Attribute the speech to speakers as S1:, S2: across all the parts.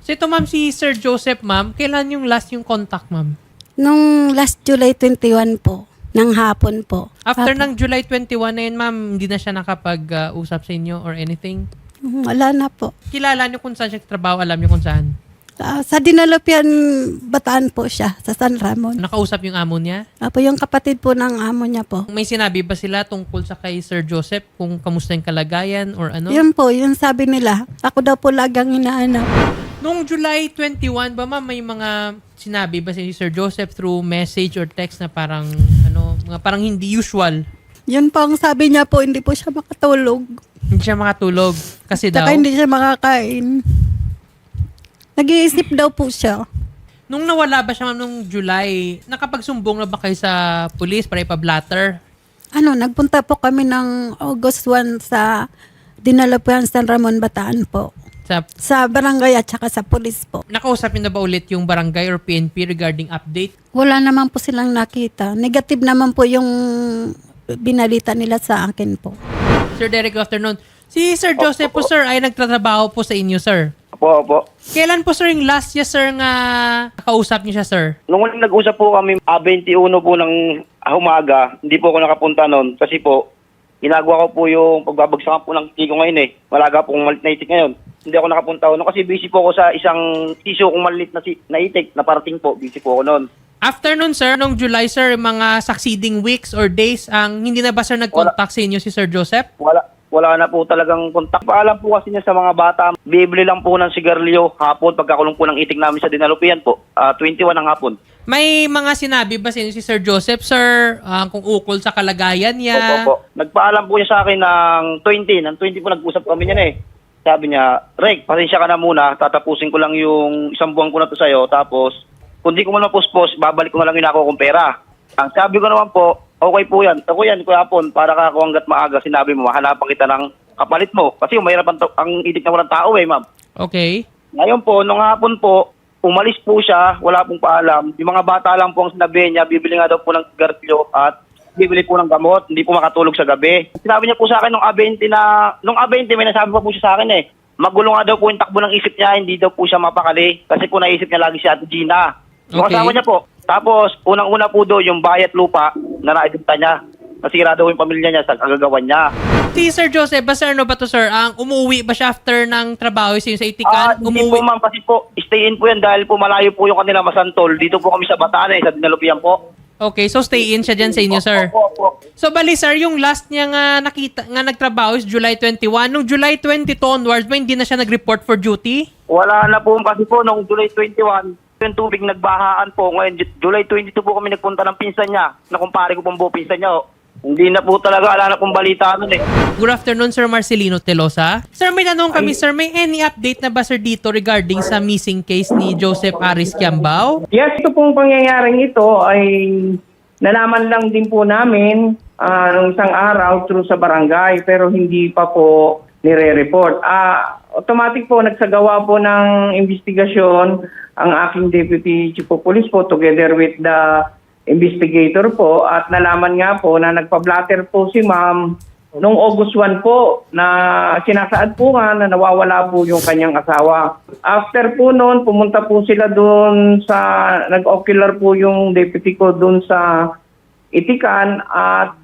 S1: So ito ma'am, si Sir Joseph ma'am, kailan yung last yung contact ma'am?
S2: Nung last July 21 po, ng hapon po.
S1: After ng July 21 na yun ma'am, hindi na siya nakapag-usap sa inyo or anything?
S2: Wala na po.
S1: Kilala niyo kung saan siya trabaho, alam niyo kung saan?
S2: Sa Dinalopian, Bataan po siya, sa San Ramon.
S1: Nakausap yung amo niya?
S2: Apo, yung kapatid po ng amo niya po.
S1: May sinabi ba sila tungkol sa kay Sir Joseph kung kamusta yung kalagayan or ano?
S2: Yun po, yung sabi nila. Ako daw po lagang hinahanap.
S1: Noong July 21 ba ma'am, may mga sinabi ba si Sir Joseph through message or text na parang ano, mga parang hindi usual?
S2: Yun po ang sabi niya po, hindi po siya makatulog.
S1: Hindi siya makatulog kasi daw.
S2: Saka hindi siya makakain. Nag-iisip daw po siya.
S1: Nung nawala ba siya ma'am nung July, nakapagsumbong na ba kayo sa police para ipablatter?
S2: Nagpunta po kami ng August 1 sa Dinalopian, San Ramon, Bataan po. Sa barangay at saka sa pulis po.
S1: Nakausap niyo na ba ulit yung barangay or PNP regarding update?
S2: Wala naman po silang nakita. Negative naman po yung binalita nila sa akin po.
S1: Sir Derek, good afternoon. Si Sir Joseph po sir ay nagtatrabaho po sa inyo sir.
S3: Opo.
S1: Kailan po sir yung last year sir nga nakausap niyo siya sir?
S3: Nung nag-usap po kami, 21 po ng umaga, hindi po ako nakapunta noon kasi po, ginagawa ko po yung pagbabagsakan po ng tiko ngayon eh. Malaga pong malit na itik ngayon. Hindi ako nakapunta noon kasi busy po ako sa isang issue kong malit na itik na parating po. Busy po ako noon.
S1: After nun sir, nung July sir, mga succeeding weeks or days, ang hindi na ba sir nag-contact sa inyo si Sir Joseph?
S3: Wala na po talagang kontak. Paalam po kasi niya sa mga bata, bibili lang po ng sigarilyo hapon pagkakulong po ng itik namin sa Dinalopian po. 21 ng hapon.
S1: May mga sinabi ba sa inyo si Sir Joseph sir kung ukol sa kalagayan niya?
S3: Opo. Nagpaalam po niya sa akin ng 20. Ng 20 po nag-usap kami niyan eh. Sabi niya, Rek, pasensya ka na muna. Tatapusin ko lang yung isang buwan ko na to sa'yo. Tapos, kung di ko man mapuspos, babalik ko na lang yung ako kong pera. Ang sabi ko naman po, okay po yan. Ako yan, Kuya Apon, para ka ako hanggat maaga. Sinabi mo, mahanapan kita ng kapalit mo. Kasi mahirap ang idik na walang tao eh, ma'am.
S1: Okay.
S3: Ngayon po, nung hapon po, umalis po siya, wala pong paalam. Yung mga bata lang po ang sinabi niya, bibili nga daw po ng sigarilyo at bibili po ng gamot, hindi po makatulog sa gabi. Sinabi niya po sa akin nung A20 may nasabi pa po siya sa akin eh. Magulo nga daw po yung takbo ng isip niya, hindi daw po siya mapakali. Kasi po naisip niya lagi si Ate Gina. Yung
S1: Okay.
S3: asawa niya po. Tapos, unang-una po do yung bayat lupa na naidunta niya. Nasira daw yung pamilya niya sa kagagawan niya.
S1: Si Sir Joseph, basta ano ba to sir? Ang umuwi ba siya after ng trabaho sa itikan?
S3: Hindi po ma'am, kasi po, stay in po yan dahil po malayo po yung kanila masantol. Dito po kami sa Bataan sa Dinalopian po.
S1: Okay, so stay in siya dyan sa inyo, sir.
S3: Opo.
S1: So bali, sir, yung last niya nga nakita, nga nagtrabaho is July 21. Nung July 22 onwards, ba hindi na siya nag-report for duty?
S3: Wala na po kasi po nung July 21, yung tubig nagbahaan po. Ngayon, July 22 po kami nagpunta ng pinsan niya. Nakumpare ko pong buo pinsan niya. Oh. Hindi na po talaga, wala na pong balita nun eh.
S1: Good afternoon, Sir Marcelino Telosa. Sir, may tanong kami, sir. May any update na ba, sir, dito regarding sa missing case ni Joseph Aris Kiambao?
S4: Yes, ito pong pangyayaring ito ay nalaman lang din po namin nung isang araw through sa barangay pero hindi pa po nire-report. Automatic po nagsagawa po ng investigasyon ang aking Deputy Chief of Police po together with the investigator po at nalaman nga po na nagpa-blatter po si ma'am noong August 1 po na sinasaad po nga na nawawala po yung kanyang asawa. After po noon, pumunta po sila doon sa, nag-ocular po yung deputy ko doon sa Itikan at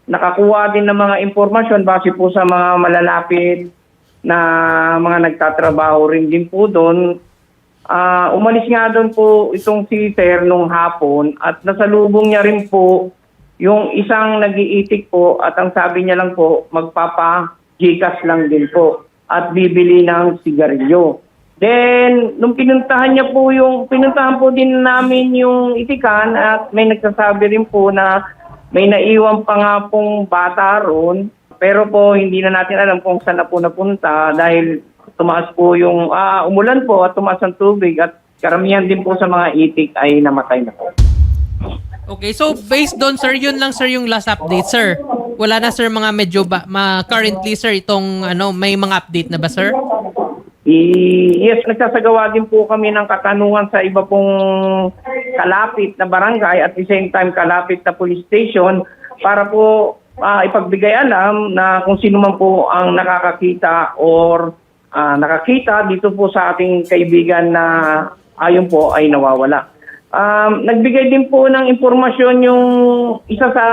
S4: nakakuha din ng mga impormasyon base po sa mga malalapit na mga nagtatrabaho rin din po doon. Umalis nga doon po itong si Sir nung hapon at nasalubong niya rin po yung isang nag-iitik po at ang sabi niya lang po magpapa-Gcash lang din po at bibili ng sigarilyo. Then nung pinuntahan po din namin yung itikan at may nagsasabi rin po na may naiwan pa nga pong bata ron pero po hindi na natin alam kung saan na po napunta dahil tumaas po yung umulan po at tumaas ang tubig at karamihan din po sa mga itik ay namatay na po.
S1: Okay, so based doon, sir, yun lang, sir, yung last update, sir. Wala na, sir, mga medyo currently, sir, itong may mga update na ba, sir?
S4: Yes, nagsasagawa din po kami ng katanungan sa iba pong kalapit na barangay at the same time kalapit na police station para po ipagbigay alam na kung sino man po ang nakakakita or nakakita dito po sa ating kaibigan na ayon po ay nawawala. Nagbigay din po ng impormasyon yung isa sa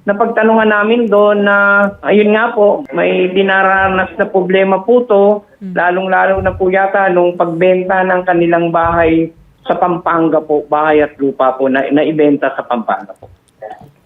S4: napagtanungan namin doon na ayun nga po, may dinaranas na problema po to, lalong-lalo na po yata nung pagbenta ng kanilang bahay sa Pampanga po, bahay at lupa po na ibenta sa Pampanga po.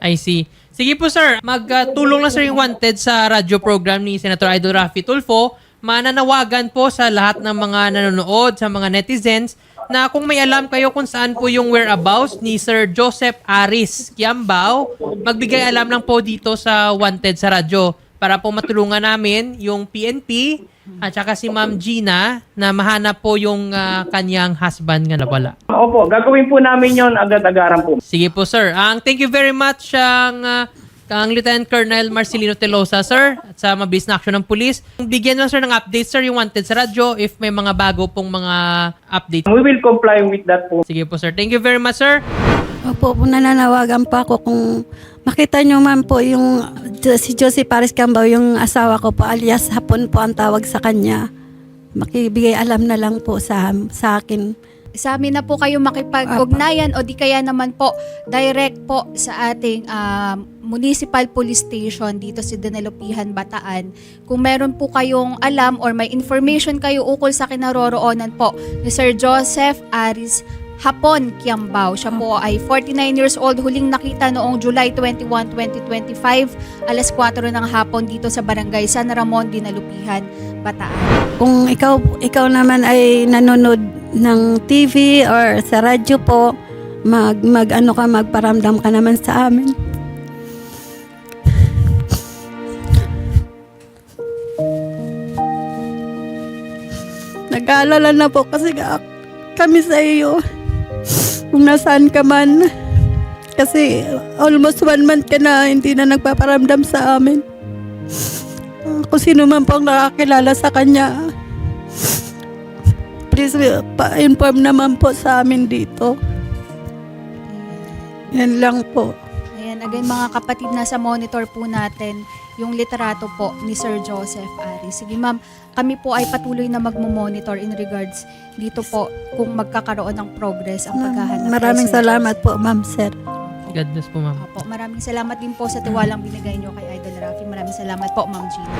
S1: I see. Sige po sir, magtulong na sir yung wanted sa radyo program ni Senator Idol Raffy Tulfo. Mananawagan po sa lahat ng mga nanonood, sa mga netizens, na kung may alam kayo kung saan po yung whereabouts ni Sir Joseph Aris Quiambao, magbigay alam lang po dito sa wanted sa radyo para po matulungan namin yung PNP at saka si Ma'am Gina na mahanap po yung kanyang husband nga nawala.
S4: Opo, gagawin po namin yon agad-agaran po.
S1: Sige po sir. Thank you very much ang Lieutenant Colonel Marcelino Telosa, sir, at sa mabilis na aksyon ng pulis. Bigyan lang sir ng update, sir, yung wanted sa radyo if may mga bago pong mga update.
S4: We will comply with that po.
S1: Sige po sir. Thank you very much, sir.
S2: Opo, nananawagan pa ako kung makita nyo man po yung si Joseph Aris Quiambao, yung asawa ko po, alias Hapon po ang tawag sa kanya. Makibigay alam na lang po sa akin.
S5: Sa amin na po kayo makipag-ugnayan o di kaya naman po direct po sa ating municipal police station dito sa Dinalupihan, Bataan. Kung meron po kayong alam or may information kayo ukol sa kinaroroonan po ni Sir Joseph Aris Hapon Quiambao. Siya po ay 49 years old, huling nakita noong July 21, 2025, alas 4 ng hapon dito sa barangay San Ramon, Dinalupihan, Bataan.
S2: Kung ikaw naman ay nanonood ng TV or sa radyo po, magparamdam ka naman sa amin. Nag-aalala na po kasi kami sa iyo kung nasaan ka man. Kasi almost 1 month ka na hindi na nagpaparamdam sa amin. Kung sino man po ang nakakilala sa kanya, please pa-inform naman po sa amin dito. Yan lang po.
S5: Ayan, again mga kapatid, nasa monitor po natin yung literato po ni Sir Joseph Aris. Sige ma'am, kami po ay patuloy na magmo-monitor in regards dito po kung magkakaroon ng progress ang paghahanap.
S2: Maraming salamat po, ma'am, sir.
S1: God bless po, ma'am.
S5: Opo, maraming salamat din po sa tiwalang binigay nyo kay Idol Raffy. Maraming salamat po, Ma'am Gina.